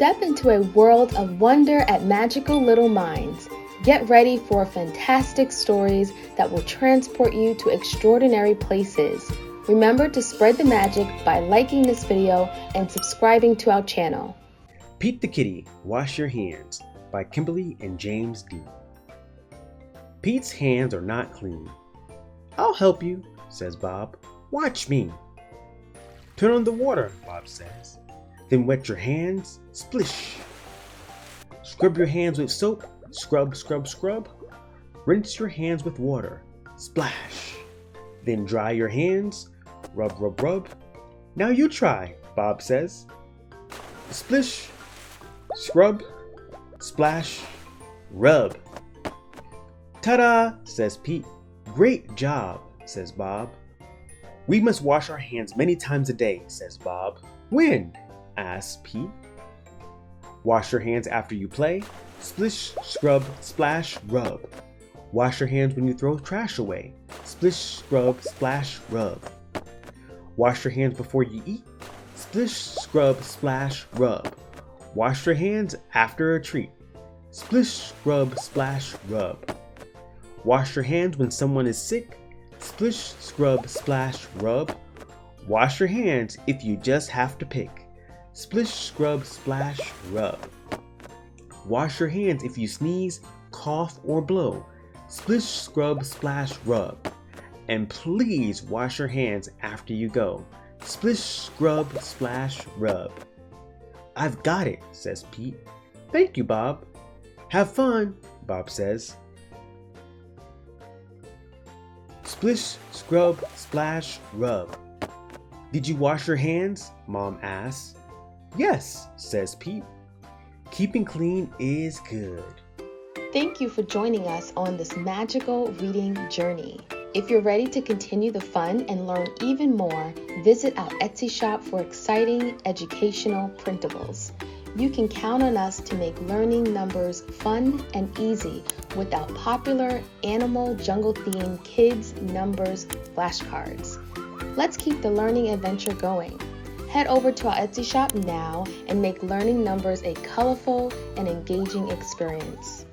Step into a world of wonder at magical little minds. Get ready for fantastic stories that will transport you to extraordinary places. Remember to spread the magic by liking this video and subscribing to our channel. Pete the Kitty, Wash Your Hands by Kimberly and James Dean. Pete's hands are not clean. I'll help you, says Bob. Watch me. Turn on the water, Bob says. Then wet your hands, splish. Scrub your hands with soap, scrub, scrub, scrub. Rinse your hands with water, splash. Then dry your hands, rub, rub, rub. Now you try, Bob says. Splish, scrub, splash, rub. Ta-da, says Pete. Great job, says Bob. We must wash our hands many times a day, says Bob. When? Asks Pete. Wash your hands after you play. Splish, scrub, splash, rub. Wash your hands when you throw trash away. Splish, scrub, splash, rub. Wash your hands before you eat. Splish, scrub, splash, rub. Wash your hands after a treat. Splish, scrub, splash, rub. Wash your hands when someone is sick. Splish, scrub, splash, rub. Wash your hands if you just have to pick. Splish, scrub, splash, rub. Wash your hands if you sneeze, cough, or blow. Splish, scrub, splash, rub. And please wash your hands after you go. Splish, scrub, splash, rub. I've got it, says Pete. Thank you, Bob. Have fun, Bob says. Splish, scrub, splash, rub. Did you wash your hands? Mom asks. Yes, says Pete. Keeping clean is good. Thank you for joining us on this magical reading journey. If you're ready to continue the fun and learn even more, visit our Etsy shop for exciting educational printables. You can count on us to make learning numbers fun and easy with our popular animal jungle themed kids numbers flashcards. Let's keep the learning adventure going. Head over to our Etsy shop now and make learning numbers a colorful and engaging experience.